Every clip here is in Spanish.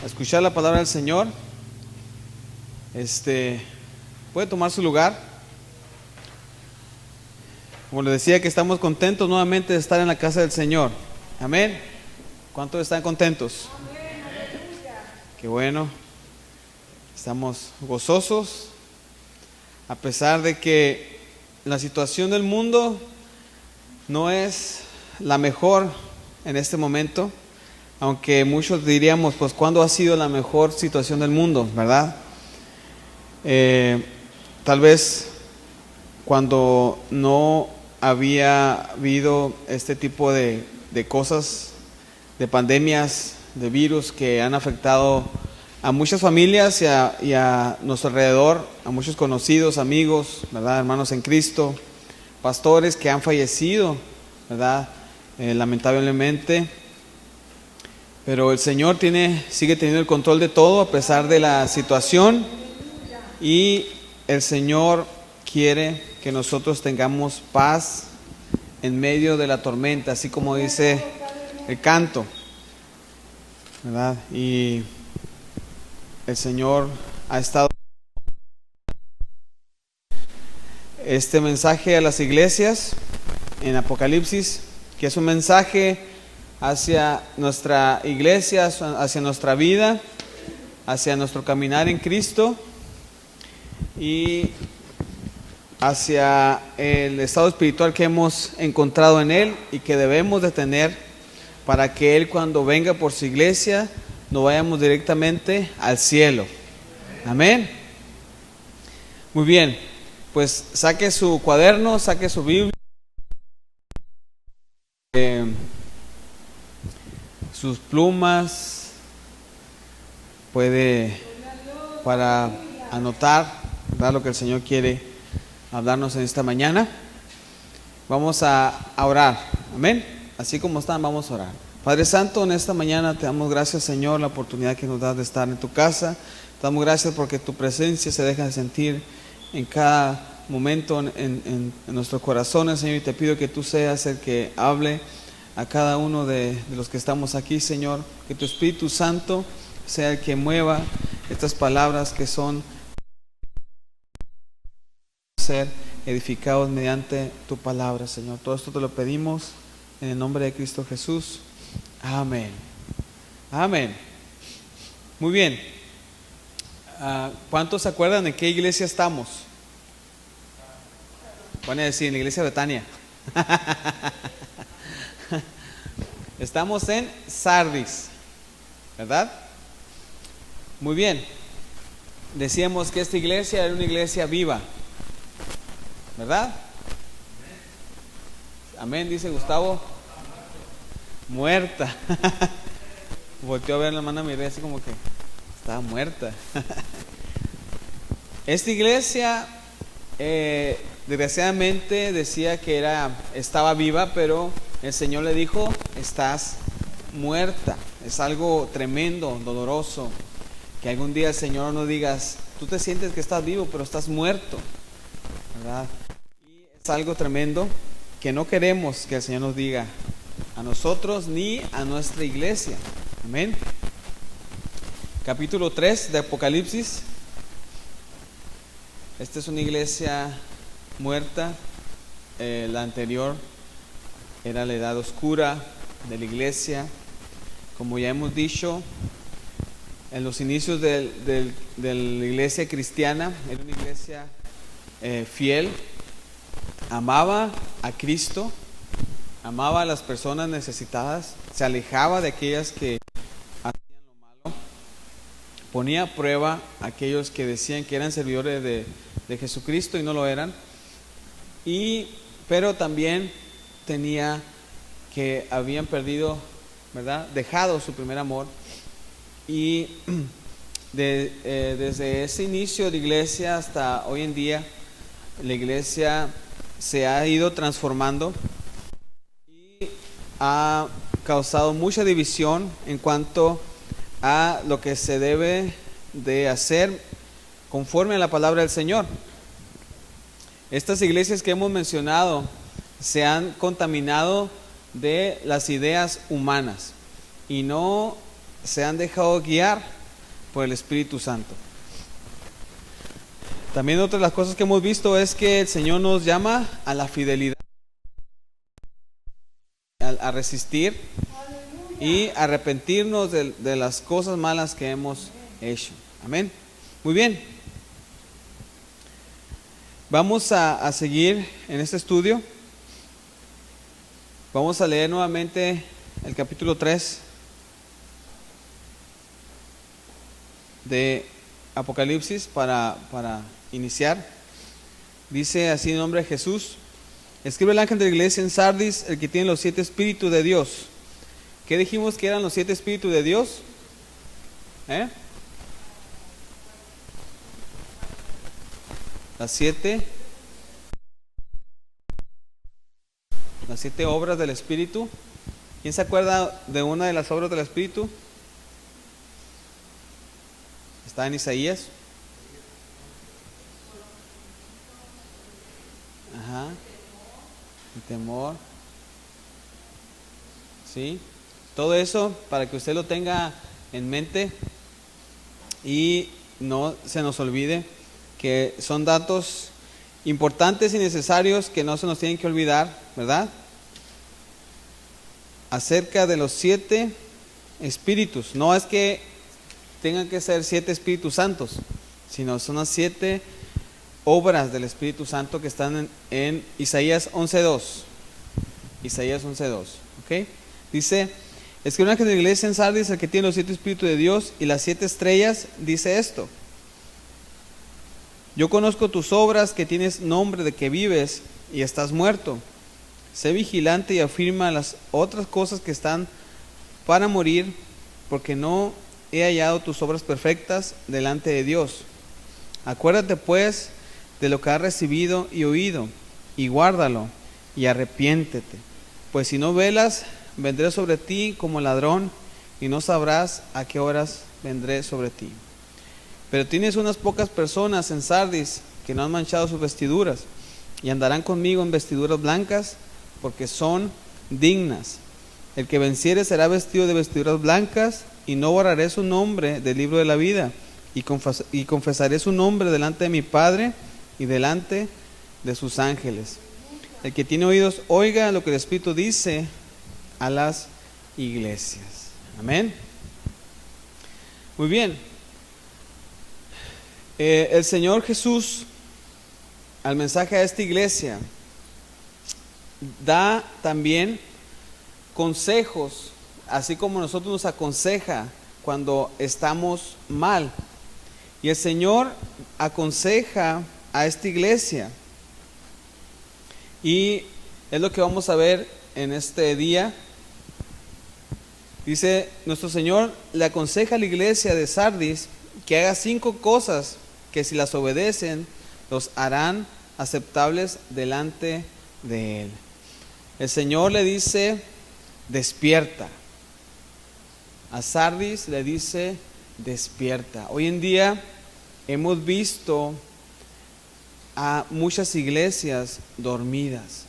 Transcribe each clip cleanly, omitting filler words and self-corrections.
a escuchar la palabra del Señor. Puede tomar su lugar. Como les decía, que estamos contentos nuevamente de estar en la casa del Señor. Amén. ¿Cuántos están contentos? Qué bueno. Estamos gozosos, a pesar de que la situación del mundo no es la mejor en este momento, aunque muchos diríamos, pues, ¿cuándo ha sido la mejor situación del mundo, verdad? Tal vez cuando no había habido este tipo de cosas, de pandemias, de virus que han afectado a muchas familias y a nuestro alrededor, a muchos conocidos, amigos, ¿verdad? Hermanos en Cristo, pastores que han fallecido, ¿verdad? Lamentablemente. Pero el Señor sigue teniendo el control de todo a pesar de la situación, y el Señor quiere que nosotros tengamos paz en medio de la tormenta, así como dice el canto, ¿verdad? Y el Señor ha estado este mensaje a las iglesias en Apocalipsis, que es un mensaje hacia nuestra iglesia, hacia nuestra vida, hacia nuestro caminar en Cristo y hacia el estado espiritual que hemos encontrado en Él y que debemos de tener para que Él, cuando venga por su iglesia, no vayamos directamente al cielo. Amén. Muy bien, pues saque su cuaderno, saque su Biblia, sus plumas, puede para anotar, ¿verdad?, lo que el Señor quiere hablarnos en esta mañana. Vamos a orar, amén. Así como están, vamos a orar. Padre Santo, en esta mañana te damos gracias, Señor, la oportunidad que nos das de estar en tu casa. Te damos gracias porque tu presencia se deja sentir en cada momento en nuestros corazones, Señor, y te pido que tú seas el que hable a cada uno de los que estamos aquí, Señor. Que tu Espíritu Santo sea el que mueva estas palabras que son ser edificados mediante tu palabra, Señor. Todo esto te lo pedimos en el nombre de Cristo Jesús. Amén. Amén. Muy bien. ¿Cuántos se acuerdan de qué iglesia estamos? Van a decir, en la iglesia de Betania. Estamos en Sardis, ¿verdad? Muy bien. Decíamos que esta iglesia era una iglesia viva, ¿verdad? Amén, dice Gustavo. Muerta. Volteó a ver a la hermana Mireya así como que estaba muerta. Esta iglesia desgraciadamente decía que estaba viva, pero el Señor le dijo: estás muerta. Es algo tremendo, doloroso, que algún día el Señor nos diga: tú te sientes que estás vivo, pero estás muerto, ¿verdad? Y es algo tremendo que no queremos que el Señor nos diga a nosotros ni a nuestra iglesia. Amén. Capítulo 3 de Apocalipsis. Esta es una iglesia muerta. La anterior era la edad oscura de la iglesia. Como ya hemos dicho, en los inicios de la iglesia cristiana, era una iglesia fiel, amaba a Cristo, amaba a las personas necesitadas, se alejaba de aquellas que hacían lo malo, ponía a prueba a aquellos que decían que eran servidores de Jesucristo y no lo eran, pero también tenía que habían perdido, ¿verdad?, dejado su primer amor. Y desde ese inicio de la iglesia hasta hoy en día, la iglesia se ha ido transformando y ha causado mucha división en cuanto a lo que se debe de hacer conforme a la palabra del Señor. Estas iglesias que hemos mencionado se han contaminado de las ideas humanas y no se han dejado guiar por el Espíritu Santo. También otra de las cosas que hemos visto es que el Señor nos llama a la fidelidad, a resistir y arrepentirnos de las cosas malas que hemos hecho. Amén. Muy bien. Vamos a seguir en este estudio. Vamos a leer nuevamente el capítulo 3 de Apocalipsis para iniciar. Dice así en nombre de Jesús: escribe el ángel de la iglesia en Sardis, el que tiene los 7 espíritus de Dios. ¿Qué dijimos que eran los 7 espíritus de Dios? Las siete obras del Espíritu. ¿Quién se acuerda de una de las obras del Espíritu? Está en Isaías. Ajá. El temor. Sí. Todo eso para que usted lo tenga en mente y no se nos olvide que son datos importantes y necesarios que no se nos tienen que olvidar, ¿verdad? Acerca de los 7 espíritus. No es que tengan que ser 7 espíritus santos, sino son las 7 obras del Espíritu Santo que están en Isaías 11:2. Isaías 11:2, ¿ok? Dice: escribe un ángel de la iglesia en Sardis, el que tiene los 7 espíritus de Dios y las 7 estrellas, dice esto: yo conozco tus obras, que tienes nombre de que vives y estás muerto. Sé vigilante y afirma las otras cosas que están para morir, porque no he hallado tus obras perfectas delante de Dios. Acuérdate pues de lo que has recibido y oído, y guárdalo, y arrepiéntete. Pues si no velas, vendré sobre ti como ladrón, y no sabrás a qué horas vendré sobre ti. Pero tienes unas pocas personas en Sardis que no han manchado sus vestiduras, y andarán conmigo en vestiduras blancas, porque son dignas. El que venciere será vestido de vestiduras blancas, y no borraré su nombre del libro de la vida, y confesaré su nombre delante de mi Padre y delante de sus ángeles. El que tiene oídos, oiga lo que el Espíritu dice a las iglesias. Amén. Muy bien. El Señor Jesús, al mensaje a esta iglesia, da también consejos, así como nosotros nos aconseja cuando estamos mal. Y el Señor aconseja a esta iglesia, y es lo que vamos a ver en este día. Dice: nuestro Señor le aconseja a la iglesia de Sardis que haga 5 cosas que, si las obedecen, los harán aceptables delante de Él. El Señor le dice: despierta. A Sardis le dice: despierta. Hoy en día hemos visto a muchas iglesias dormidas,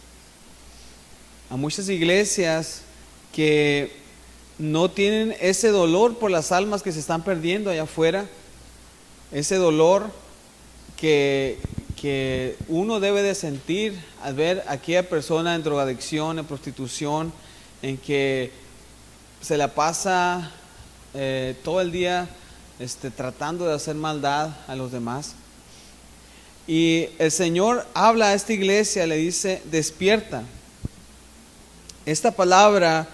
a muchas iglesias que no tienen ese dolor por las almas que se están perdiendo allá afuera, ese dolor que uno debe de sentir al ver a aquella persona en drogadicción, en prostitución, en que se la pasa todo el día tratando de hacer maldad a los demás. Y el Señor habla a esta iglesia, le dice: despierta. Esta palabra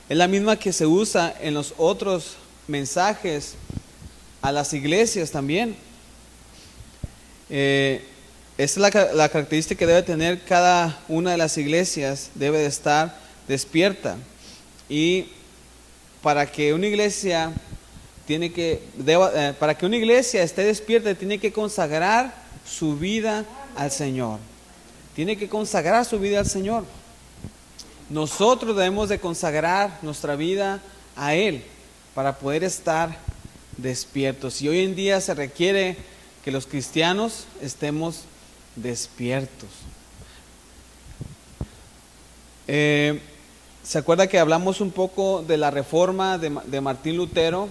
es la misma que se usa en los otros mensajes a las iglesias también. Esta es la característica que debe tener cada una de las iglesias: debe de estar despierta. Y para que una iglesia para que una iglesia esté despierta, tiene que consagrar su vida al Señor. Tiene que consagrar su vida al Señor. Nosotros debemos de consagrar nuestra vida a Él para poder estar despiertos. Y hoy en día se requiere que los cristianos estemos despiertos. ¿Se acuerda que hablamos un poco de la reforma de Martín Lutero,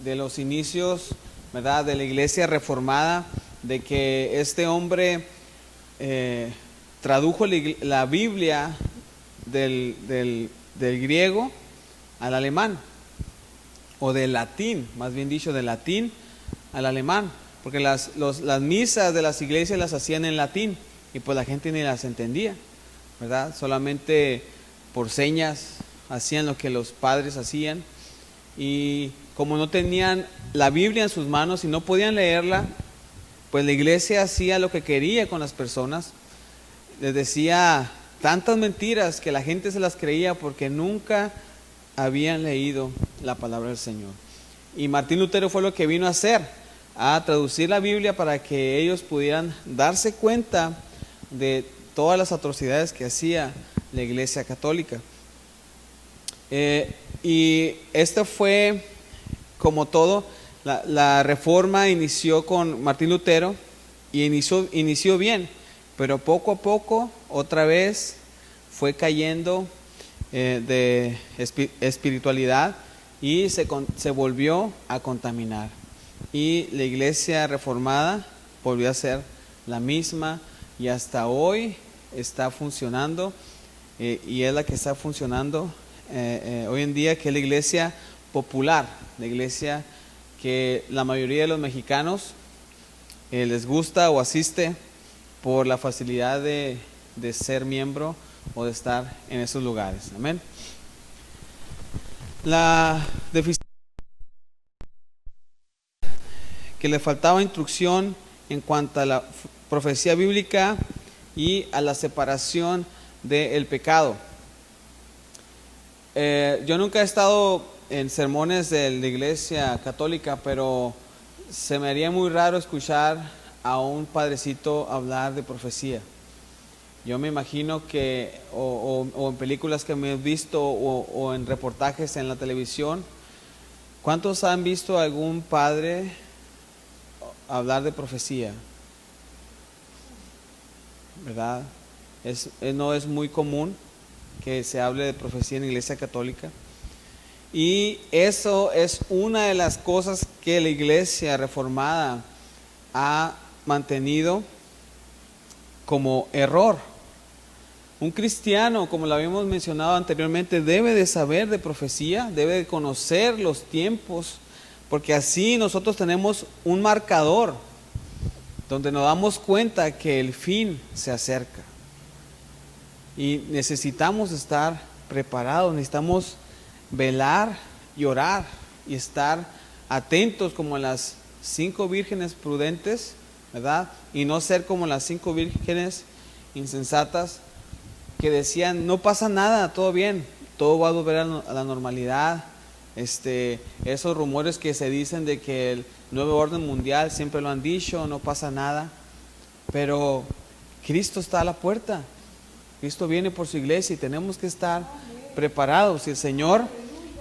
de los inicios ¿verdad?, de la iglesia reformada, de que este hombre tradujo la Biblia del griego al alemán, o del latín, más bien dicho, del latín al alemán, porque las misas de las iglesias las hacían en latín y pues la gente ni las entendía, ¿verdad? Solamente por señas hacían lo que los padres hacían, y como no tenían la Biblia en sus manos y no podían leerla, pues la iglesia hacía lo que quería con las personas. Les decía tantas mentiras que la gente se las creía porque nunca habían leído la palabra del Señor. Y Martín Lutero fue lo que vino a hacer, a traducir la Biblia para que ellos pudieran darse cuenta de todas las atrocidades que hacía la iglesia católica. Y esto fue, como todo, la reforma inició con Martín Lutero y inició bien, pero poco a poco otra vez fue cayendo de espiritualidad y se volvió a contaminar. Y la iglesia reformada volvió a ser la misma y hasta hoy está funcionando, y es la que está funcionando hoy en día, que es la iglesia popular, la iglesia que la mayoría de los mexicanos les gusta o asiste por la facilidad de ser miembro o de estar en esos lugares. Amén. La deficiencia, que le faltaba instrucción en cuanto a la profecía bíblica y a la separación del pecado. Yo nunca he estado en sermones de la iglesia católica, pero se me haría muy raro escuchar a un padrecito hablar de profecía. Yo me imagino que, o en películas que me he visto, o en reportajes en la televisión, ¿cuántos han visto a algún padre hablar de profecía? ¿Verdad? No es muy común que se hable de profecía en la iglesia católica. Y eso es una de las cosas que la iglesia reformada ha mantenido como error. Un cristiano, como lo habíamos mencionado anteriormente, debe de saber de profecía, debe de conocer los tiempos, porque así nosotros tenemos un marcador donde nos damos cuenta que el fin se acerca. Y necesitamos estar preparados, necesitamos velar y orar y estar atentos como las 5 vírgenes prudentes, ¿verdad? Y no ser como las 5 vírgenes insensatas que decían, no pasa nada, todo bien, todo va a volver a la normalidad. Esos rumores que se dicen de que el nuevo orden mundial, siempre lo han dicho, no pasa nada, pero Cristo está a la puerta. Cristo viene por su iglesia y tenemos que estar preparados. Y el Señor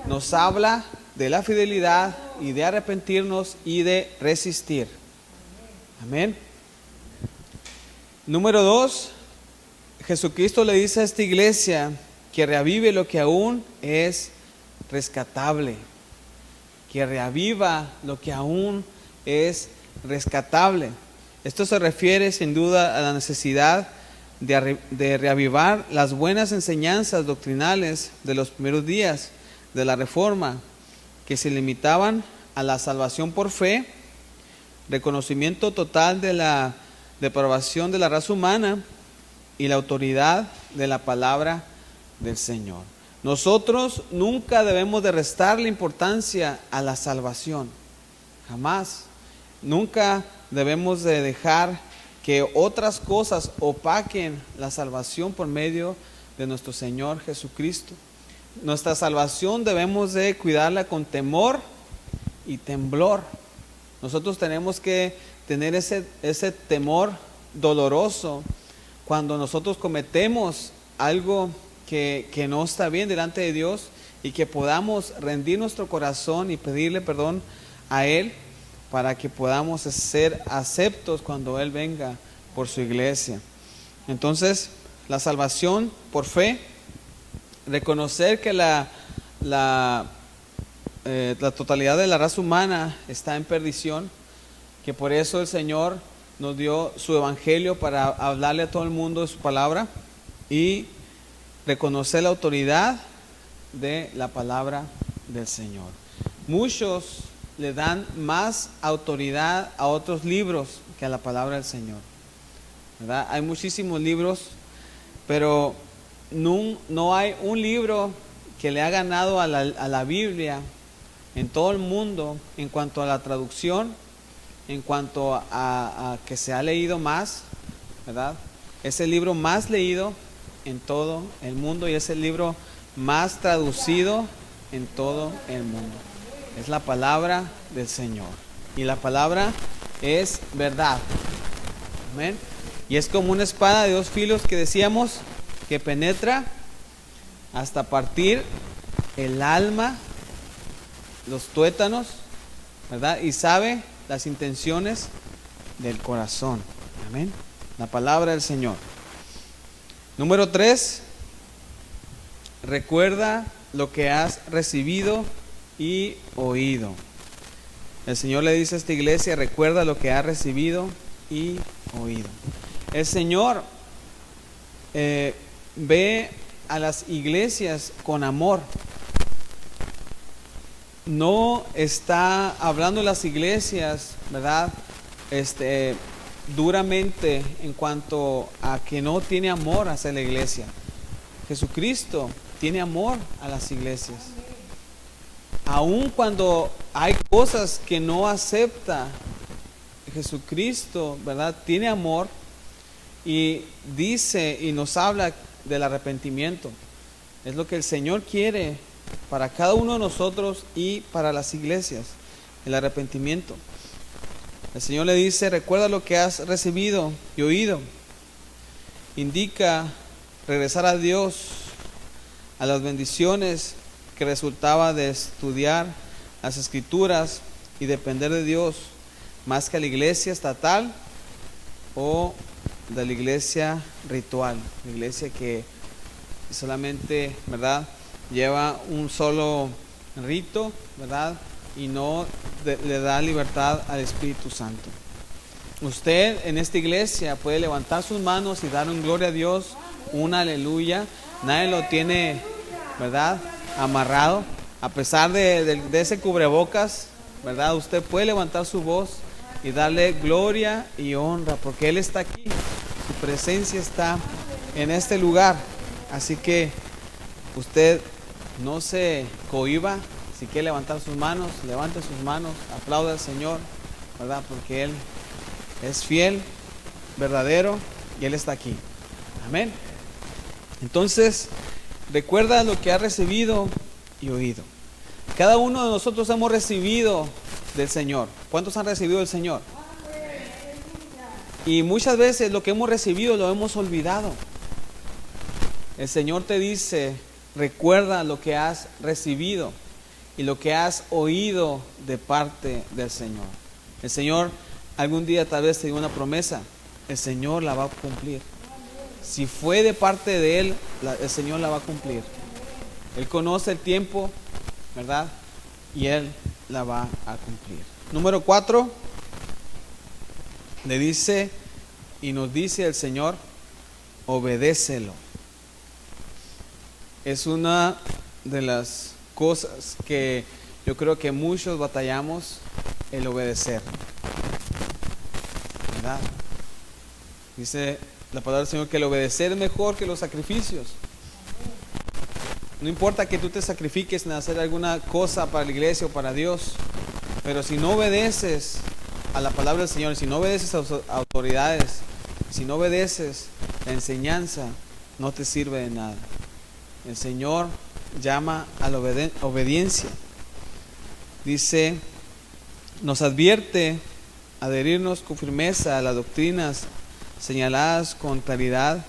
nos habla de la fidelidad y de arrepentirnos y de resistir. Amén. Número 2, Jesucristo le dice a esta iglesia que reavive lo que aún es rescatable, que reaviva lo que aún es rescatable. Esto se refiere sin duda a la necesidad de reavivar las buenas enseñanzas doctrinales de los primeros días de la Reforma, que se limitaban a la salvación por fe, reconocimiento total de la depravación de la raza humana y la autoridad de la palabra del Señor. Nosotros nunca debemos de restarle importancia a la salvación, jamás. Nunca debemos de dejar que otras cosas opaquen la salvación por medio de nuestro Señor Jesucristo. Nuestra salvación debemos de cuidarla con temor y temblor. Nosotros tenemos que tener ese temor doloroso cuando nosotros cometemos algo que no está bien delante de Dios, y que podamos rendir nuestro corazón y pedirle perdón a Él, para que podamos ser aceptos cuando Él venga por su iglesia. Entonces, la salvación por fe, reconocer que la totalidad de la raza humana está en perdición, que por eso el Señor nos dio su evangelio para hablarle a todo el mundo de su palabra y reconocer la autoridad de la palabra del Señor. Muchos le dan más autoridad a otros libros que a la palabra del Señor, ¿verdad? Hay muchísimos libros, pero no hay un libro que le ha ganado a la Biblia en todo el mundo en cuanto a la traducción, en cuanto a que se ha leído más, ¿verdad? Es el libro más leído en todo el mundo y es el libro más traducido en todo el mundo. Es la palabra del Señor. Y la palabra es verdad. Amén. Y es como una espada de dos filos que decíamos, que penetra hasta partir el alma, los tuétanos, ¿verdad? Y sabe las intenciones del corazón. Amén. La palabra del Señor. Número 3. Recuerda lo que has recibido y oído. El Señor le dice a esta iglesia: recuerda lo que has recibido y oído. El Señor ve a las iglesias con amor. No está hablando las iglesias, ¿verdad? Duramente en cuanto a que no tiene amor hacia la iglesia. Jesucristo tiene amor a las iglesias. Aun cuando hay cosas que no acepta, Jesucristo, ¿verdad? Tiene amor y dice y nos habla del arrepentimiento. Es lo que el Señor quiere para cada uno de nosotros y para las iglesias, el arrepentimiento. El Señor le dice: recuerda lo que has recibido y oído. Indica regresar a Dios, a las bendiciones que resultaba de estudiar las Escrituras y depender de Dios más que a la iglesia estatal o de la iglesia ritual, la iglesia que solamente, ¿verdad?, lleva un solo rito, ¿verdad?, y no le da libertad al Espíritu Santo. Usted en esta iglesia puede levantar sus manos y dar un gloria a Dios, un aleluya. Nadie lo tiene, ¿verdad?, amarrado. A pesar de ese cubrebocas, ¿verdad?, usted puede levantar su voz y darle gloria y honra, porque Él está aquí. Su presencia está en este lugar. Así que usted no se cohíba. Si quiere levantar sus manos, levante sus manos, aplaude al Señor, ¿verdad?, porque Él es fiel, verdadero, y Él está aquí. Amén. Entonces, recuerda lo que has recibido y oído. Cada uno de nosotros hemos recibido del Señor. ¿Cuántos han recibido del Señor? Y muchas veces lo que hemos recibido lo hemos olvidado. El Señor te dice: recuerda lo que has recibido y lo que has oído de parte del Señor. El Señor algún día tal vez te dio una promesa. El Señor la va a cumplir. Si fue de parte de Él, el Señor la va a cumplir. Él conoce el tiempo, ¿verdad?, y Él la va a cumplir. Número 4, le dice y nos dice el Señor: obedécelo. Es una de las cosas que yo creo que muchos batallamos, el obedecer, ¿verdad? Dice la palabra del Señor que el obedecer es mejor que los sacrificios. No importa que tú te sacrifiques en hacer alguna cosa para la iglesia o para Dios, pero si no obedeces a la palabra del Señor, si no obedeces a las autoridades, si no obedeces la enseñanza, no te sirve de nada. El Señor llama a la obediencia. Dice, nos advierte adherirnos con firmeza a las doctrinas señaladas con claridad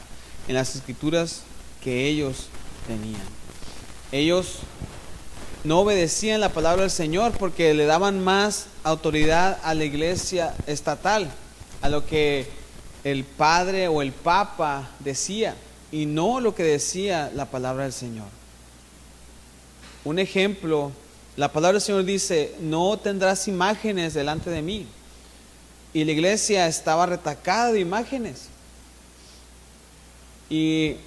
en las Escrituras que ellos tenían. Ellos no obedecían la palabra del Señor porque le daban más autoridad a la iglesia estatal, a lo que el padre o el papa decía, y no lo que decía la palabra del Señor. Un ejemplo, la palabra del Señor dice: no tendrás imágenes delante de mí. y la iglesia estaba retacada de imágenes. Y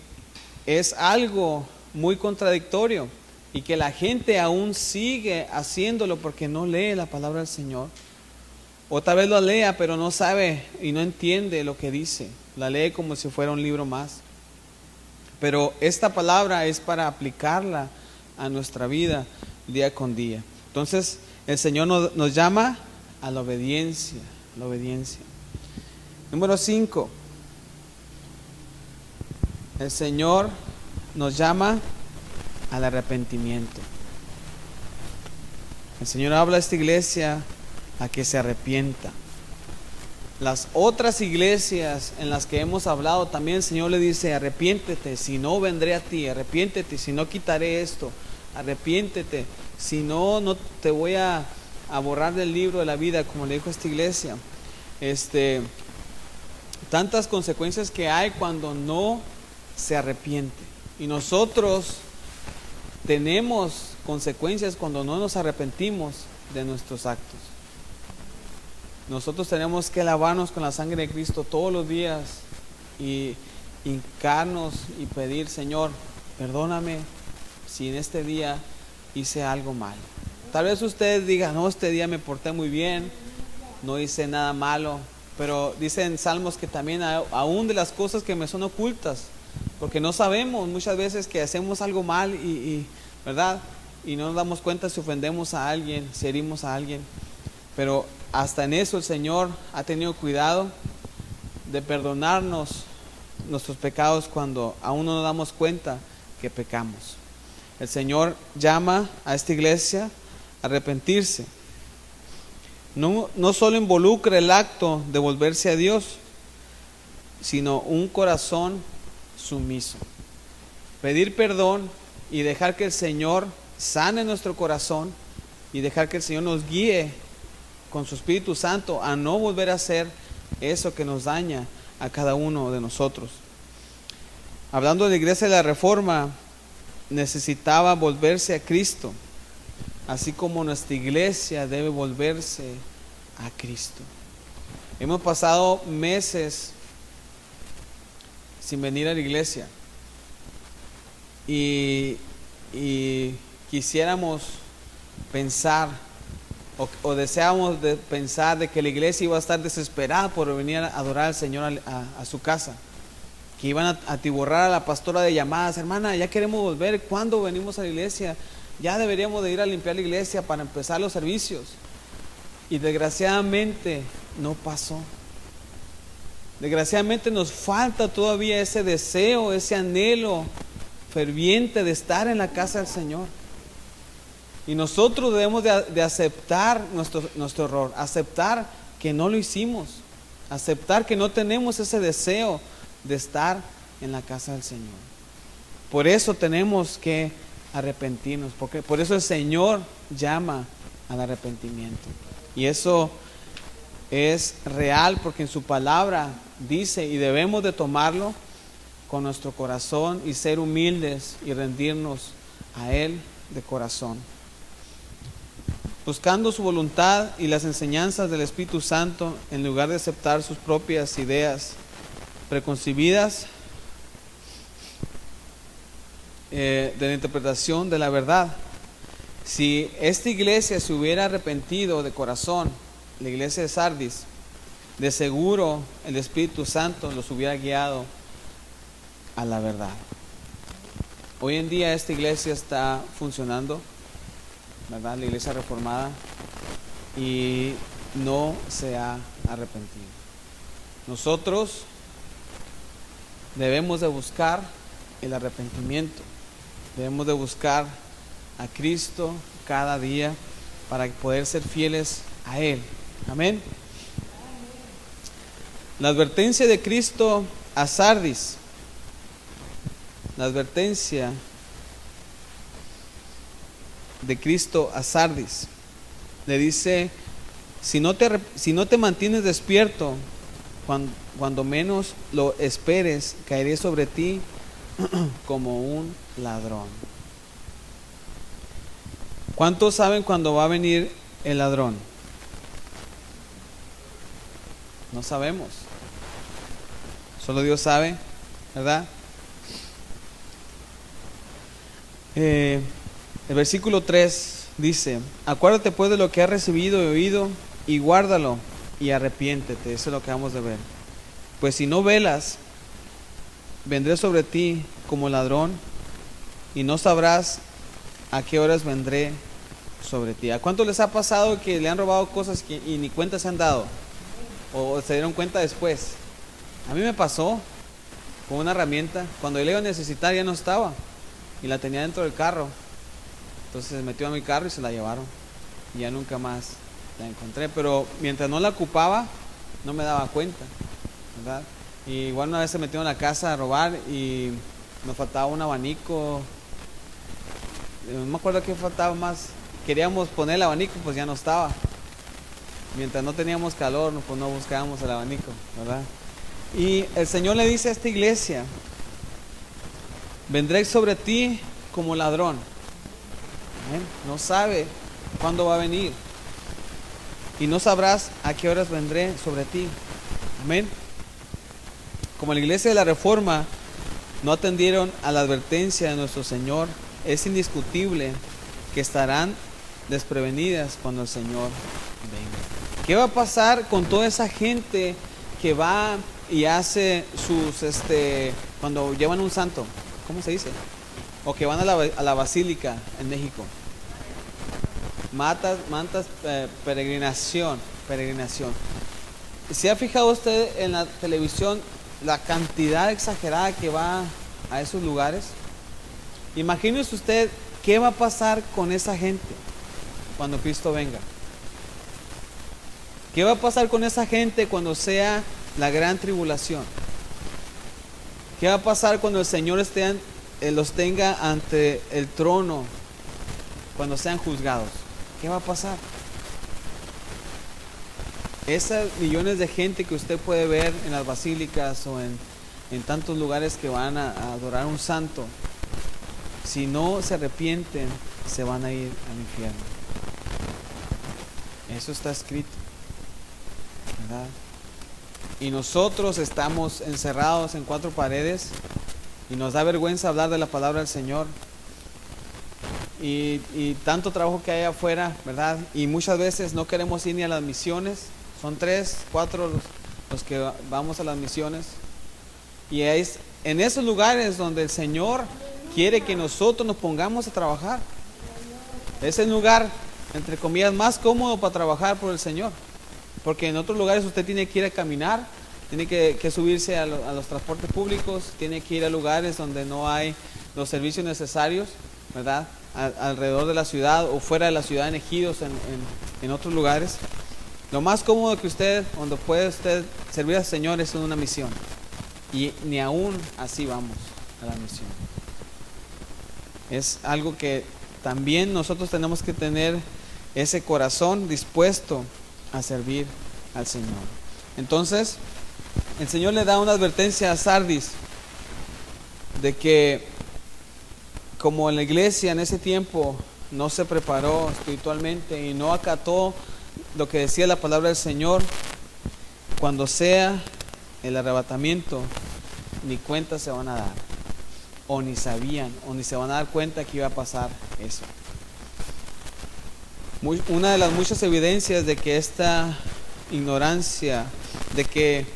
es algo muy contradictorio, y que la gente aún sigue haciéndolo porque no lee la palabra del Señor. O tal vez lo lea, pero no sabe y no entiende lo que dice. La lee como si fuera un libro más. Pero esta palabra es para aplicarla a nuestra vida día con día. Entonces, el Señor nos llama a la obediencia. La obediencia. Número 5. El Señor nos llama al arrepentimiento. El Señor habla a esta iglesia a que se arrepienta. Las otras iglesias en las que hemos hablado, también el Señor le dice: arrepiéntete, si no vendré a ti; arrepiéntete, si no quitaré esto; arrepiéntete, si no, no te voy a borrar del libro de la vida, como le dijo a esta iglesia. Tantas consecuencias que hay cuando no se arrepiente. Y nosotros tenemos consecuencias cuando no nos arrepentimos de nuestros actos. Nosotros tenemos que lavarnos con la sangre de Cristo todos los días y hincarnos y pedir: Señor, perdóname si en este día hice algo mal. Tal vez usted diga: no, este día me porté muy bien, no hice nada malo. Pero dicen Salmos que también aún de las cosas que me son ocultas, porque no sabemos muchas veces que hacemos algo mal ¿verdad? Y no nos damos cuenta si ofendemos a alguien, si herimos a alguien. Pero hasta en eso el Señor ha tenido cuidado de perdonarnos nuestros pecados cuando aún no nos damos cuenta que pecamos. El Señor llama a esta iglesia a arrepentirse. No solo involucra el acto de volverse a Dios, sino un corazón sumiso. Pedir perdón y dejar que el Señor sane nuestro corazón, y dejar que el Señor nos guíe con su Espíritu Santo a no volver a hacer eso que nos daña a cada uno de nosotros. Hablando de la iglesia de la Reforma, necesitaba volverse a Cristo, así como nuestra iglesia debe volverse a Cristo. Hemos pasado meses sin venir a la iglesia y quisiéramos pensar o deseamos pensar de que la iglesia iba a estar desesperada por venir a adorar al Señor a su casa, que iban a atiborrar a la pastora de llamadas: hermana, ya queremos volver, ¿cuándo venimos a la iglesia? Ya deberíamos de ir a limpiar la iglesia para empezar los servicios. Y desgraciadamente no pasó. Desgraciadamente nos falta todavía ese deseo, ese anhelo ferviente de estar en la casa del Señor. Y nosotros debemos de aceptar nuestro error, aceptar que no lo hicimos, aceptar que no tenemos ese deseo de estar en la casa del Señor. Por eso tenemos que arrepentirnos, porque por eso el Señor llama al arrepentimiento. Y eso es real, porque en su palabra dice, y debemos de tomarlo con nuestro corazón y ser humildes y rendirnos a Él de corazón, buscando su voluntad y las enseñanzas del Espíritu Santo, en lugar de aceptar sus propias ideas preconcebidas de la interpretación de la verdad. Si esta iglesia se hubiera arrepentido de corazón, la iglesia de Sardis, de seguro el Espíritu Santo los hubiera guiado a la verdad. Hoy en día esta iglesia está funcionando, ¿verdad? La iglesia reformada, y no se ha arrepentido. Nosotros debemos de buscar el arrepentimiento, debemos de buscar a Cristo cada día para poder ser fieles a Él. Amén. La advertencia de Cristo a Sardis, la advertencia de Cristo a Sardis, le dice: si no te mantienes despierto, cuando menos lo esperes, caeré sobre ti como un ladrón. ¿Cuántos saben cuándo va a venir el ladrón? No sabemos. Solo Dios sabe, ¿verdad? El versículo 3 dice: acuérdate pues de lo que has recibido y oído, y guárdalo, y arrepiéntete. Eso es lo que vamos a ver. Pues si no velas, vendré sobre ti como ladrón, y no sabrás a qué horas vendré sobre ti. ¿A cuánto les ha pasado que le han robado cosas y ni cuenta se han dado? ¿O se dieron cuenta después? A mí me pasó con una herramienta. Cuando yo la iba a necesitar ya no estaba, y la tenía dentro del carro. Entonces se metió a mi carro y se la llevaron, y ya nunca más la encontré. Pero mientras no la ocupaba, no me daba cuenta, ¿verdad? Y igual una vez se metió en la casa a robar y nos faltaba un abanico. No me acuerdo qué faltaba más. Queríamos poner el abanico, pues ya no estaba. Mientras no teníamos calor, pues no buscábamos el abanico, ¿verdad? Y el Señor le dice a esta iglesia: vendré sobre ti como ladrón. ¿Amén? No sabe cuándo va a venir, y no sabrás a qué horas vendré sobre ti. Amén. Como la iglesia de la Reforma no atendieron a la advertencia de nuestro Señor, es indiscutible que estarán desprevenidas cuando el Señor venga. ¿Qué va a pasar con toda esa gente que va y hace sus, cuando llevan un santo? ¿Cómo se dice? O que van a la basílica en México. Peregrinación. ¿Se ha fijado usted en la televisión la cantidad exagerada que va a esos lugares? Imagínese usted qué va a pasar con esa gente cuando Cristo venga. ¿Qué va a pasar con esa gente cuando sea la gran tribulación? ¿Qué va a pasar cuando el Señor los tenga ante el trono, cuando sean juzgados? ¿Qué va a pasar? Esas millones de gente que usted puede ver en las basílicas o en tantos lugares que van a adorar a un santo, si no se arrepienten, se van a ir al infierno. Eso está escrito, ¿verdad? Y nosotros estamos encerrados en cuatro paredes y nos da vergüenza hablar de la palabra del Señor. Y tanto trabajo que hay afuera, ¿verdad? Y muchas veces no queremos ir ni a las misiones. Son 3, 4 los que vamos a las misiones. Y es en esos lugares donde el Señor quiere que nosotros nos pongamos a trabajar. Es el lugar, entre comillas, más cómodo para trabajar por el Señor. Porque en otros lugares usted tiene que ir a caminar, tiene que subirse a los transportes públicos, tiene que ir a lugares donde no hay los servicios necesarios, ¿verdad? Alrededor de la ciudad o fuera de la ciudad, en ejidos, en otros lugares. Lo más cómodo que usted, donde puede usted servir al Señor, es en una misión. Y ni aún así vamos a la misión. Es algo que también nosotros tenemos que tener, ese corazón dispuesto a servir al Señor. Entonces, el Señor le da una advertencia a Sardis de que, como en la iglesia en ese tiempo no se preparó espiritualmente y no acató lo que decía la palabra del Señor, cuando sea el arrebatamiento, ni cuenta se van a dar, o ni sabían, o ni se van a dar cuenta que iba a pasar eso. Una de las muchas evidencias de que esta ignorancia, de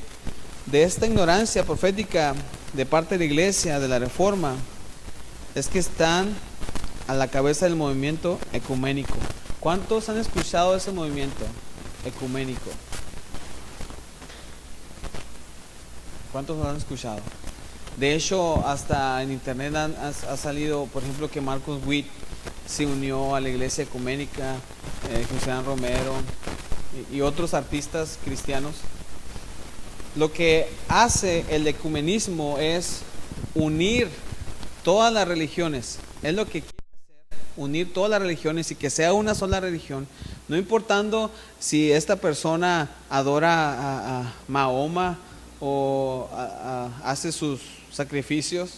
esta ignorancia profética de parte de la iglesia, de la Reforma, es que están a la cabeza del movimiento ecuménico. ¿Cuántos han escuchado ese movimiento ecuménico? ¿Cuántos lo han escuchado? De hecho, hasta en internet ha salido, por ejemplo, que Marcus Witt se unió a la iglesia ecuménica, José Romero y otros artistas cristianos. Lo que hace el ecumenismo es unir todas las religiones. Es lo que quiere hacer, unir todas las religiones y que sea una sola religión, no importando si esta persona adora a Mahoma o hace sus sacrificios,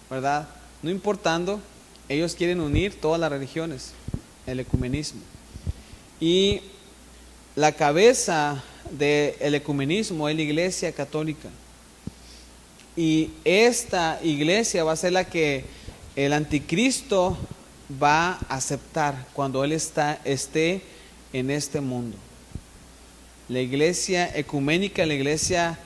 ¿verdad? No importando, ellos quieren unir todas las religiones, el ecumenismo. Y la cabeza del ecumenismo es la Iglesia Católica. Y esta iglesia va a ser la que el anticristo va a aceptar cuando él esté en este mundo. La iglesia ecuménica, la iglesia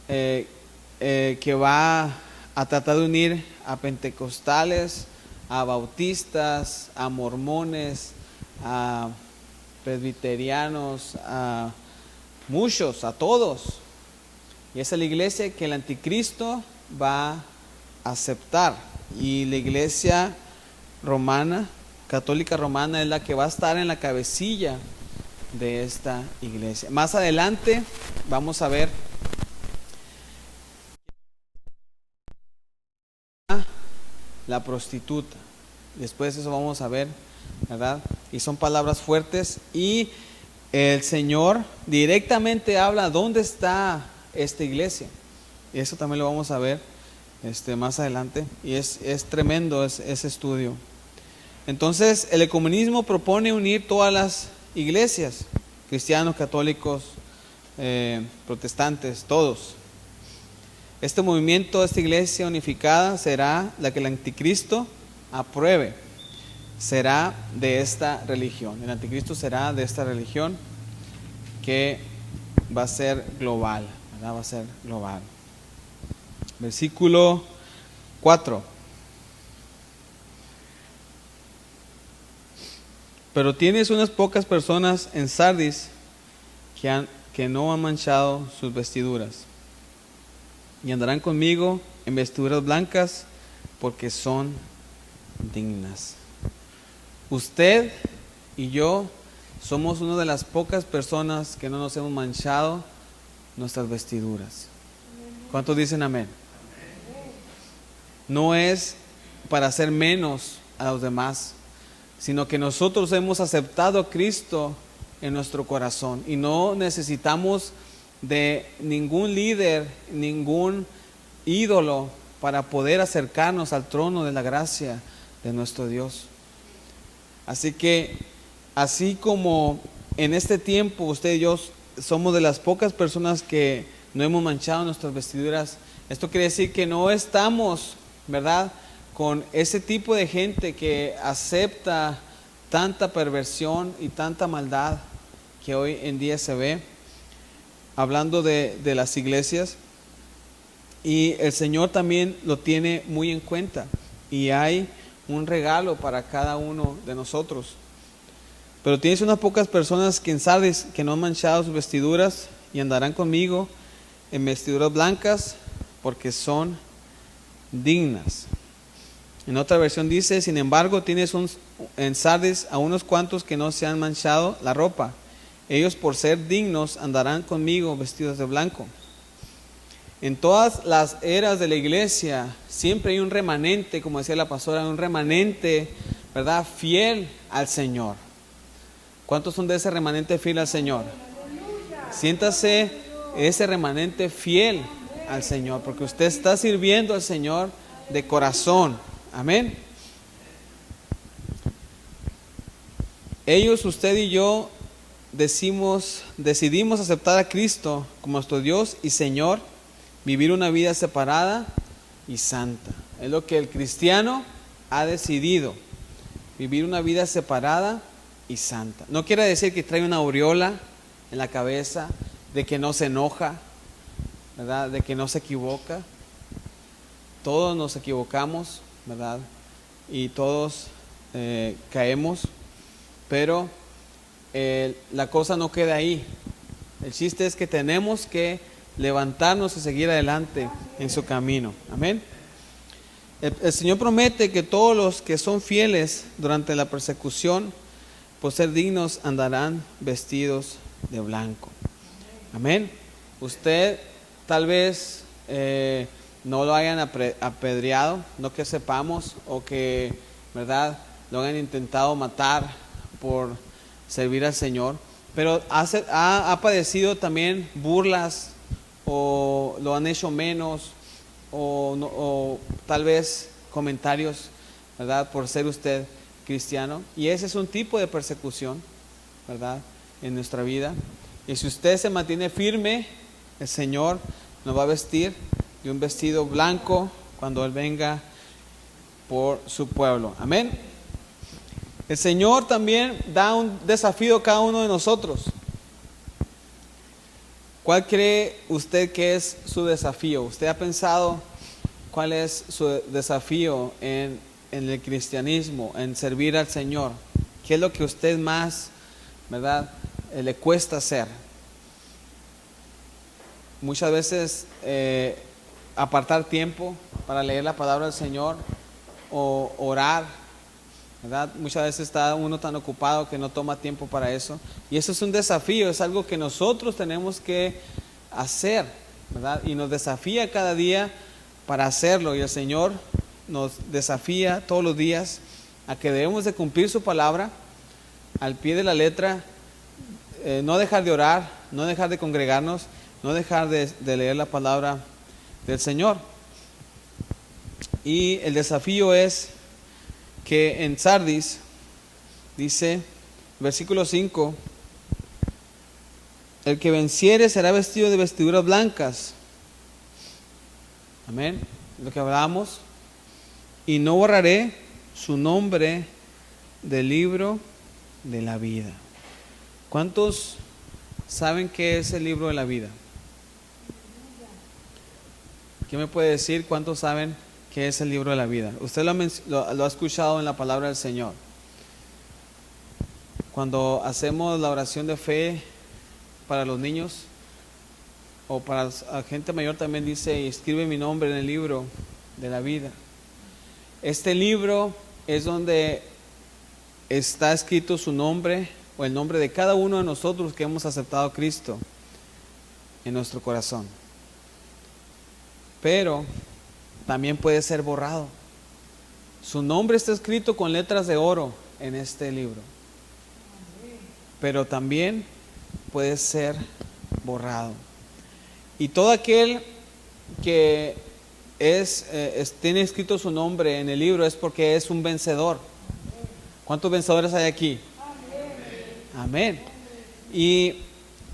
que va a tratar de unir a pentecostales, a bautistas, a mormones, a presbiterianos, a muchos, a todos. Y esa es la iglesia que el anticristo va a aceptar. Y la iglesia romana, católica romana, es la que va a estar en la cabecilla de esta iglesia. Más adelante vamos a ver la prostituta. Después de eso vamos a ver, ¿verdad? Y son palabras fuertes. Y el Señor directamente habla dónde está esta iglesia. Y eso también lo vamos a ver más adelante. Y es tremendo ese estudio. Entonces, el ecumenismo propone unir todas las iglesias, cristianos, católicos, protestantes, todos. Este movimiento, esta iglesia unificada será la que el anticristo apruebe. Será de esta religión. El anticristo será de esta religión que va a ser global. ¿Verdad? Va a ser global. Versículo 4. Pero tienes unas pocas personas en Sardis que no han manchado sus vestiduras. Y andarán conmigo en vestiduras blancas porque son dignas. Usted y yo somos una de las pocas personas que no nos hemos manchado nuestras vestiduras. ¿Cuántos dicen amén? No es para hacer menos a los demás, sino que nosotros hemos aceptado a Cristo en nuestro corazón y no necesitamos de ningún líder, ningún ídolo para poder acercarnos al trono de la gracia de nuestro Dios. Así que, así como en este tiempo usted y yo somos de las pocas personas que no hemos manchado nuestras vestiduras, esto quiere decir que no estamos, ¿verdad?, con ese tipo de gente que acepta tanta perversión y tanta maldad que hoy en día se ve, hablando de las iglesias. Y el Señor también lo tiene muy en cuenta y hay un regalo para cada uno de nosotros. Pero tienes unas pocas personas que en Sardis que no han manchado sus vestiduras y andarán conmigo en vestiduras blancas porque son dignas. En otra versión dice: sin embargo tienes en Sardis a unos cuantos que no se han manchado la ropa. Ellos, por ser dignos, andarán conmigo vestidos de blanco. En todas las eras de la iglesia siempre hay un remanente, como decía la pastora, un remanente, ¿verdad?, fiel al Señor. ¿Cuántos son de ese remanente fiel al Señor? Siéntase ese remanente fiel al Señor, porque usted está sirviendo al Señor de corazón. Amén. Ellos, usted y yo decidimos aceptar a Cristo como nuestro Dios y Señor, vivir una vida separada y santa. Es lo que el cristiano ha decidido, vivir una vida separada y santa. No quiere decir que trae una aureola en la cabeza, de que no se enoja, ¿verdad?, de que no se equivoca. Todos nos equivocamos, ¿verdad?, y todos caemos, pero la cosa no queda ahí. El chiste es que tenemos que levantarnos y seguir adelante en su camino. Amén. El Señor promete que todos los que son fieles durante la persecución, por ser dignos, andarán vestidos de blanco. Amén. Usted tal vez no lo hayan apedreado, no que sepamos, o que, ¿verdad?, lo hayan intentado matar por servir al Señor, pero ha padecido también burlas, o lo han hecho menos, o tal vez comentarios, ¿verdad?, por ser usted cristiano. Y ese es un tipo de persecución, ¿verdad?, en nuestra vida. Y si usted se mantiene firme, el Señor nos va a vestir de un vestido blanco cuando Él venga por su pueblo. Amén. El Señor también da un desafío a cada uno de nosotros. ¿Cuál cree usted que es su desafío? ¿Usted ha pensado cuál es su desafío en el cristianismo, en servir al Señor? ¿Qué es lo que a usted más, verdad, le cuesta hacer? Muchas veces apartar tiempo para leer la palabra del Señor o orar, ¿verdad? Muchas veces está uno tan ocupado que no toma tiempo para eso. Y eso es un desafío, es algo que nosotros tenemos que hacer, ¿verdad? Y nos desafía cada día para hacerlo. Y el Señor nos desafía todos los días a que debemos de cumplir su palabra al pie de la letra, no dejar de orar, no dejar de congregarnos, no dejar de leer la palabra del Señor. Y el desafío es que en Sardis dice, versículo 5, el que venciere será vestido de vestiduras blancas. Amén. Lo que hablamos. Y no borraré su nombre del libro de la vida. ¿Cuántos saben qué es el libro de la vida? ¿Quién me puede decir cuántos saben qué es el libro de la vida? Usted lo ha escuchado en la palabra del Señor. Cuando hacemos la oración de fe para los niños o para la gente mayor, también dice: escribe mi nombre en el libro de la vida. Este libro es donde está escrito su nombre o el nombre de cada uno de nosotros que hemos aceptado a Cristo en nuestro corazón. Pero también puede ser borrado. Su nombre está escrito con letras de oro en este libro, pero también puede ser borrado. Y todo aquel que tiene escrito su nombre en el libro es porque es un vencedor. ¿Cuántos vencedores hay aquí? Amén. Y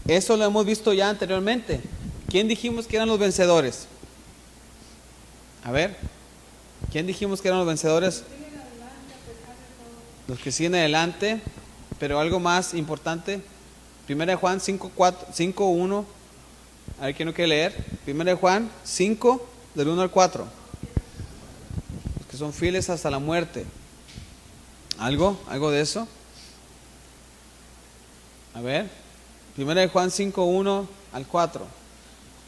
eso lo hemos visto ya anteriormente. ¿Quién dijimos que eran los vencedores? A ver, ¿quién dijimos que eran los vencedores? Los que siguen adelante, pero algo más importante. 1 Juan 5:1. A ver, ¿quién no quiere leer? 1 Juan 5, del 1 al 4. Los que son fieles hasta la muerte. ¿Algo de eso? A ver, 1 Juan 5:1 al 4.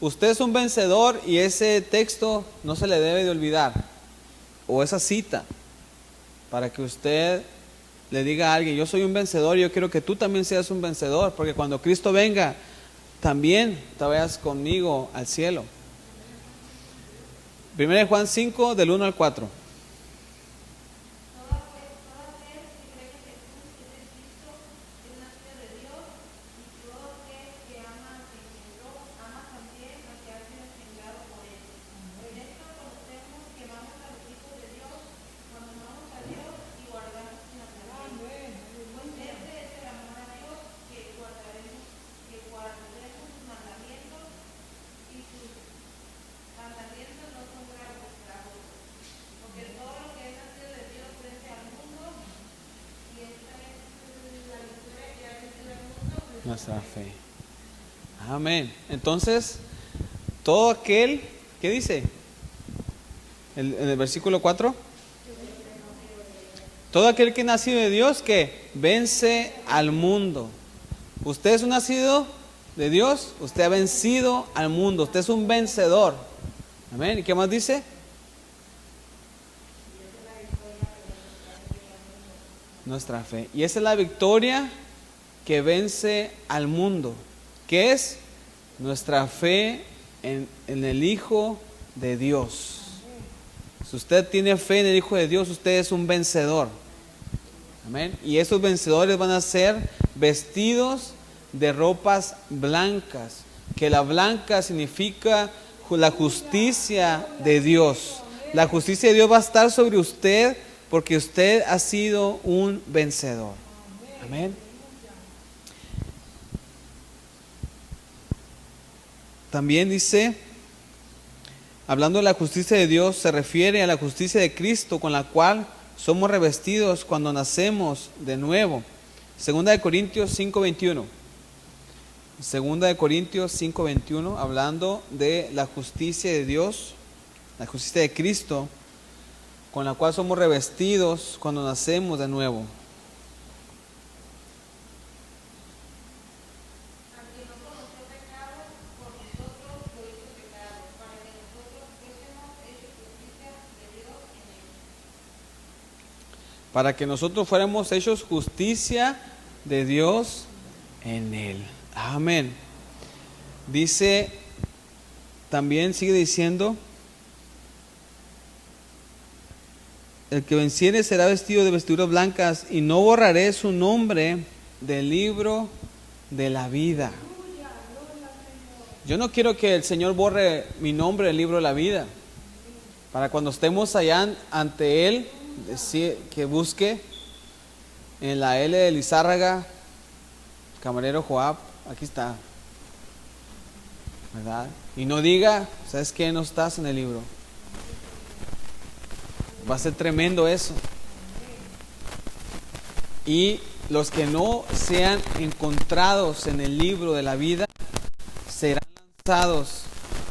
Usted es un vencedor y ese texto no se le debe de olvidar, o esa cita, para que usted le diga a alguien: yo soy un vencedor y yo quiero que tú también seas un vencedor, porque cuando Cristo venga, también te vayas conmigo al cielo. 1 Juan 5, del 1 al 4. Nuestra fe. Amén. Entonces, todo aquel, ¿qué dice? En el versículo 4. Todo aquel que ha nacido de Dios, que vence al mundo. Usted es un nacido de Dios, usted ha vencido al mundo, usted es un vencedor. Amén. ¿Y qué más dice? Nuestra fe. Y esa es la victoria que vence al mundo, que es nuestra fe en el Hijo de Dios. Si usted tiene fe en el Hijo de Dios, usted es un vencedor. Amén. Y esos vencedores van a ser vestidos de ropas blancas, que la blanca significa la justicia de Dios. La justicia de Dios va a estar sobre usted porque usted ha sido un vencedor. Amén. También dice, hablando de la justicia de Dios, se refiere a la justicia de Cristo con la cual somos revestidos cuando nacemos de nuevo. Segunda de Corintios 5:21. Segunda de Corintios 5:21, hablando de la justicia de Dios, la justicia de Cristo, con la cual somos revestidos cuando nacemos de nuevo. Para que nosotros fuéramos hechos justicia de Dios en Él. Amén. Dice, también sigue diciendo, el que venciere será vestido de vestiduras blancas y no borraré su nombre del libro de la vida. Yo no quiero que el Señor borre mi nombre del libro de la vida. Para cuando estemos allá ante Él, decir, que busque en la L de Lizárraga, camarero Joab, aquí está, ¿verdad? Y no diga, ¿sabes qué? No estás en el libro. Va a ser tremendo eso. Y los que no sean encontrados en el libro de la vida serán lanzados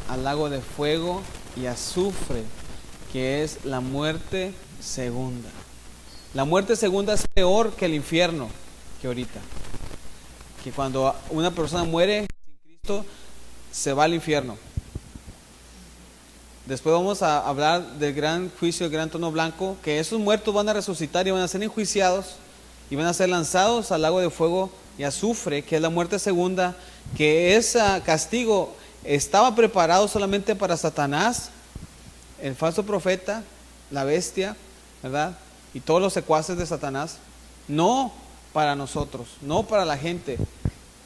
al lago de fuego y azufre, que es la muerte segunda. La muerte segunda es peor que el infierno que ahorita. Que cuando una persona muere sin Cristo, se va al infierno. Después vamos a hablar del gran juicio, del gran trono blanco, que esos muertos van a resucitar y van a ser enjuiciados y van a ser lanzados al lago de fuego y azufre, que es la muerte segunda, que ese castigo estaba preparado solamente para Satanás, el falso profeta, la bestia, ¿verdad? Y todos los secuaces de Satanás, no para nosotros, no para la gente,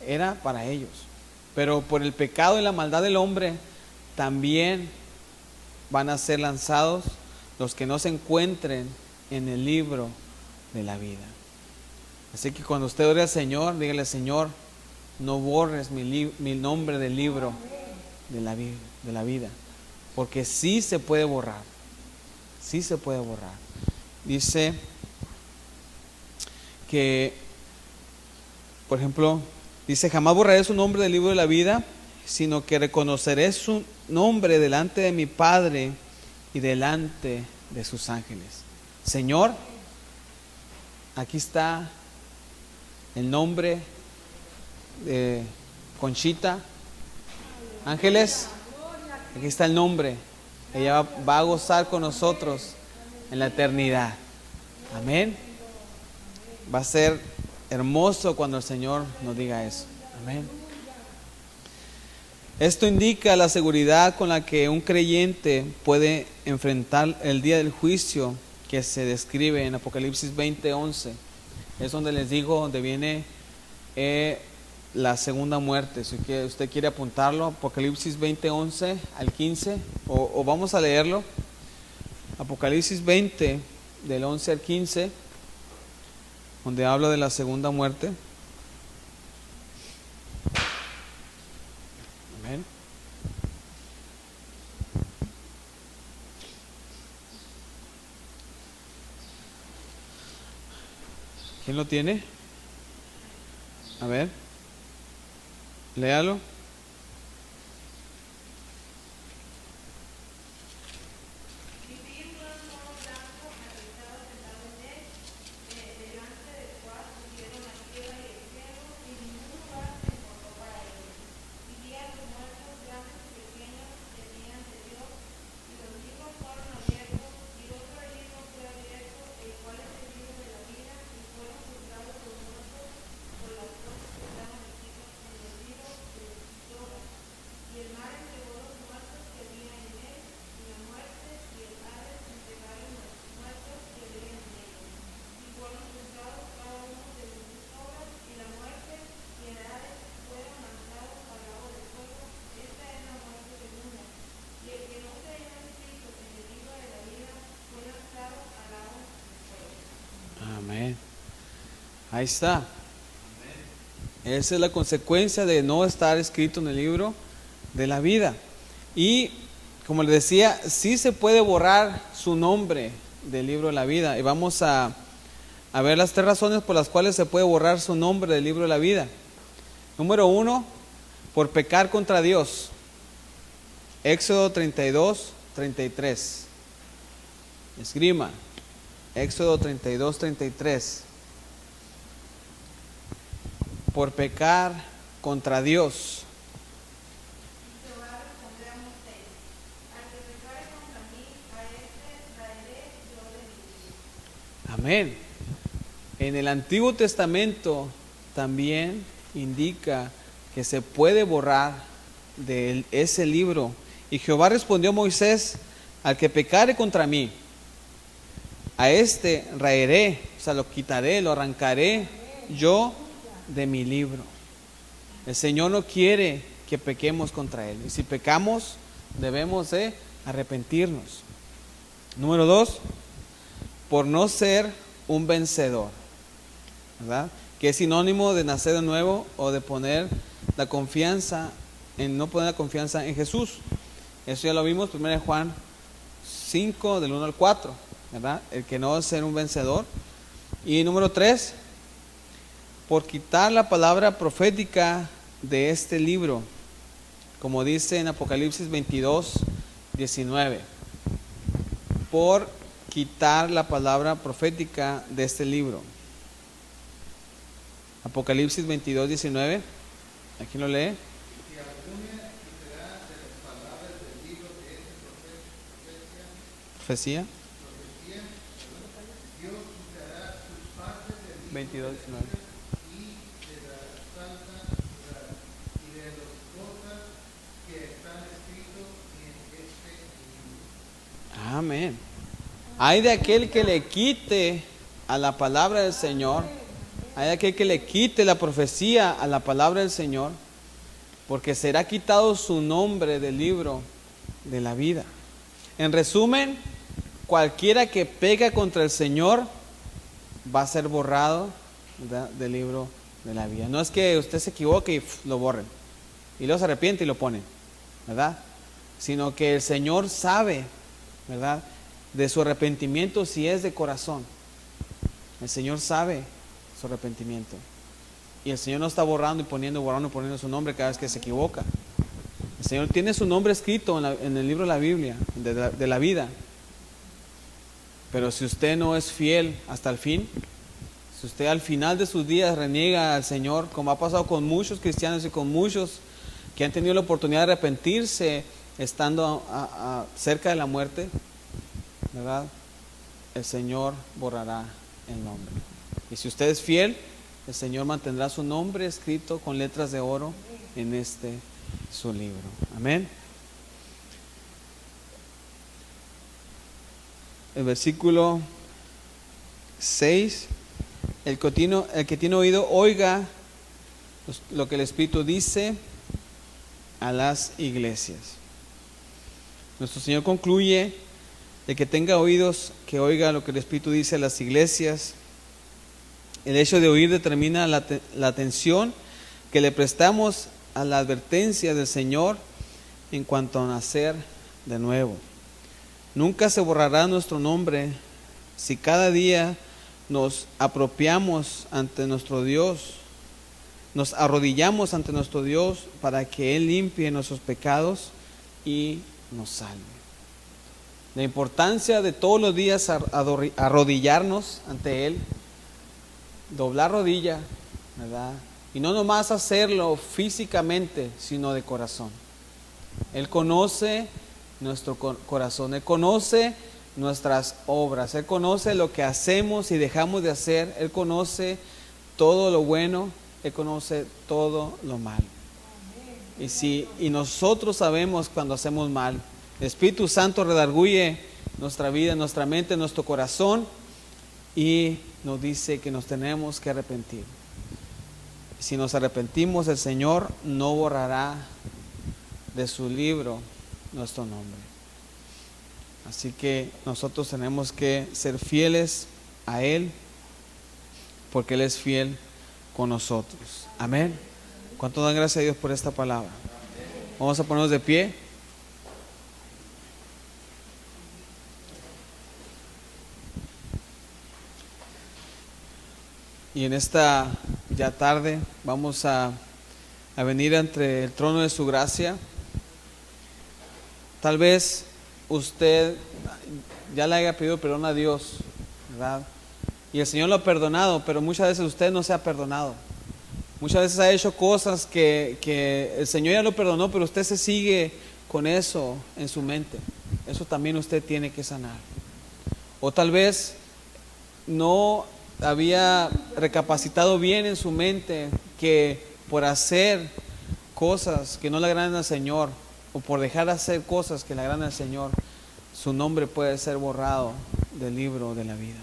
era para ellos. Pero por el pecado y la maldad del hombre, también van a ser lanzados los que no se encuentren en el libro de la vida. Así que cuando usted ore al Señor, dígale: Señor, no borres mi nombre del libro de la vida, porque sí se puede borrar, sí se puede borrar. Dice que, por ejemplo, dice: jamás borraré su nombre del libro de la vida, sino que reconoceré su nombre delante de mi Padre y delante de sus ángeles. Señor, aquí está el nombre de Conchita. Ángeles, aquí está el nombre. Ella va a gozar con nosotros en la eternidad. Amén. Va a ser hermoso cuando el Señor nos diga eso. Amén. Esto indica la seguridad con la que un creyente puede enfrentar el día del juicio que se describe en Apocalipsis 20:11. Es donde les digo, donde viene la segunda muerte. Si usted quiere apuntarlo, Apocalipsis 20:11 al 15, o vamos a leerlo. Apocalipsis 20, del 11 al 15, donde habla de la segunda muerte. Amén. ¿Quién lo tiene? A ver, léalo. Amén. Ahí está. Esa es la consecuencia de no estar escrito en el libro de la vida. Y como les decía, sí se puede borrar su nombre del libro de la vida. Y vamos a ver las 3 razones por las cuales se puede borrar su nombre del libro de la vida. Número 1, por pecar contra Dios. Éxodo 32, 33. Esgrima. Éxodo 32, 33. Por pecar contra Dios. Amén. En el Antiguo Testamento también indica que se puede borrar de ese libro. Y Jehová respondió a Moisés: al que pecare contra mí, a este raeré, o sea, lo quitaré, lo arrancaré yo de mi libro. El Señor no quiere que pequemos contra Él. Y si pecamos, debemos de arrepentirnos. Número 2, por no ser un vencedor, ¿verdad? Que es sinónimo de nacer de nuevo o de poner la confianza no poner la confianza en Jesús. Eso ya lo vimos, 1 Juan 5, del 1 al 4, ¿verdad? El que no es ser un vencedor. Y número 3, por quitar la palabra profética de este libro, como dice en Apocalipsis 22, 19. Por quitar la palabra profética de este libro. Apocalipsis 22, 19. Aquí lo lee. Profecía. 22, 19. Amén. Hay de aquel que le quite a la palabra del Señor, hay de aquel que le quite la profecía a la palabra del Señor, porque será quitado su nombre del libro de la vida. En resumen, cualquiera que peca contra el Señor va a ser borrado, ¿verdad?, del libro de la vida. No es que usted se equivoque y lo borren, y luego se arrepiente y lo ponen, ¿verdad? Sino que el Señor sabe, ¿verdad?, de su arrepentimiento si es de corazón. El Señor sabe su arrepentimiento. Y el Señor no está borrando y poniendo su nombre cada vez que se equivoca. El Señor tiene su nombre escrito en el libro de la Biblia, de la vida. Pero si usted no es fiel hasta el fin, si usted al final de sus días reniega al Señor, como ha pasado con muchos cristianos y con muchos que han tenido la oportunidad de arrepentirse estando cerca de la muerte, ¿verdad?, el Señor borrará el nombre. Y si usted es fiel, el Señor mantendrá su nombre escrito con letras de oro en su libro. Amén. El versículo 6: el que tiene oído, oiga lo que el Espíritu dice a las iglesias. Nuestro Señor concluye: el que tenga oídos, que oiga lo que el Espíritu dice a las iglesias. El hecho de oír determina la atención que le prestamos a la advertencia del Señor en cuanto a nacer de nuevo. Nunca se borrará nuestro nombre si cada día nos apropiamos ante nuestro Dios, nos arrodillamos ante nuestro Dios para que Él limpie nuestros pecados y nos salve. La importancia de todos los días arrodillarnos ante Él, doblar rodilla, ¿verdad? Y no nomás hacerlo físicamente, sino de corazón. Él conoce nuestro corazón, Él conoce nuestras obras, Él conoce lo que hacemos y dejamos de hacer, Él conoce todo lo bueno, Él conoce todo lo malo. Y nosotros sabemos cuando hacemos mal. El Espíritu Santo redarguye nuestra vida, nuestra mente, nuestro corazón, y nos dice que nos tenemos que arrepentir. Si nos arrepentimos, el Señor no borrará de su libro nuestro nombre. Así que nosotros tenemos que ser fieles a Él, porque Él es fiel con nosotros. Amén. ¿Cuánto dan gracias a Dios por esta palabra? Vamos a ponernos de pie. Y en esta ya tarde vamos a venir ante el trono de su gracia. Tal vez usted ya le haya pedido perdón a Dios, ¿verdad? Y el Señor lo ha perdonado, pero muchas veces usted no se ha perdonado. Muchas veces ha hecho cosas que el Señor ya lo perdonó, pero usted se sigue con eso en su mente. Eso también usted tiene que sanar. O tal vez no había recapacitado bien en su mente que por hacer cosas que no le agradan al Señor, o por dejar de hacer cosas que le agradan al Señor, su nombre puede ser borrado del libro de la vida.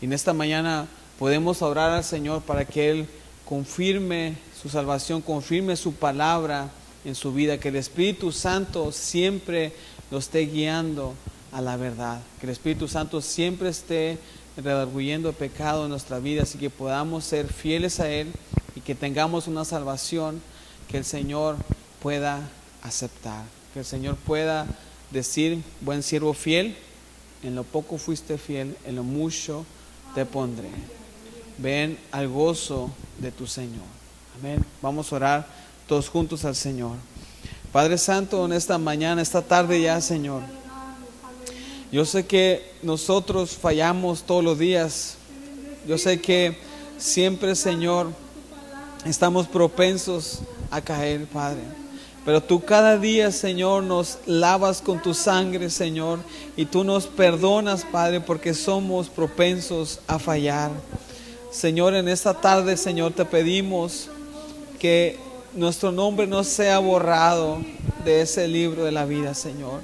Y en esta mañana podemos orar al Señor para que Él confirme su salvación, confirme su palabra en su vida, que el Espíritu Santo siempre lo esté guiando a la verdad, que el Espíritu Santo siempre esté redarguyendo el pecado en nuestra vida, así que podamos ser fieles a Él y que tengamos una salvación que el Señor pueda aceptar, que el Señor pueda decir: buen siervo fiel, en lo poco fuiste fiel, en lo mucho te pondré. Ven al gozo de tu Señor. Amén. Vamos a orar todos juntos al Señor. Padre Santo, en esta mañana, esta tarde ya, Señor, yo sé que nosotros fallamos todos los días. Yo sé que siempre, Señor, estamos propensos a caer, Padre. Pero tú cada día, Señor, nos lavas con tu sangre, Señor, y tú nos perdonas, Padre, porque somos propensos a fallar. Señor, en esta tarde, Señor, te pedimos que nuestro nombre no sea borrado de ese libro de la vida, Señor.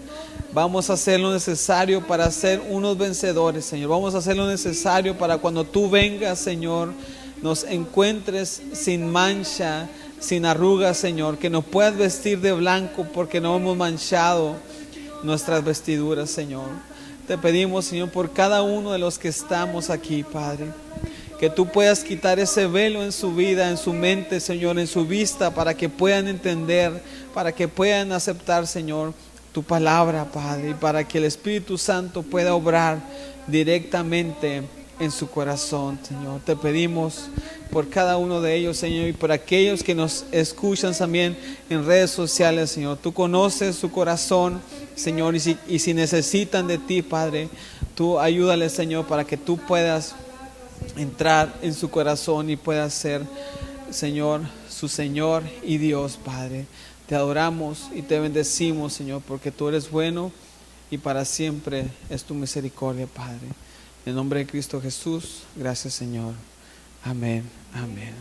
Vamos a hacer lo necesario para ser unos vencedores, Señor. Vamos a hacer lo necesario para cuando tú vengas, Señor, nos encuentres sin mancha, sin arrugas, Señor. Que nos puedas vestir de blanco porque no hemos manchado nuestras vestiduras, Señor. Te pedimos, Señor, por cada uno de los que estamos aquí, Padre, que tú puedas quitar ese velo en su vida, en su mente, Señor, en su vista, para que puedan entender, para que puedan aceptar, Señor, tu palabra, Padre, y para que el Espíritu Santo pueda obrar directamente en su corazón, Señor. Te pedimos por cada uno de ellos, Señor, y por aquellos que nos escuchan también en redes sociales, Señor. Tú conoces su corazón, Señor, y si necesitan de ti, Padre, tú ayúdales, Señor, para que tú puedas entrar en su corazón y puedas ser, Señor, su Señor y Dios, Padre. Te adoramos y te bendecimos, Señor, porque tú eres bueno y para siempre es tu misericordia, Padre. En el nombre de Cristo Jesús, gracias, Señor. Amén, amén.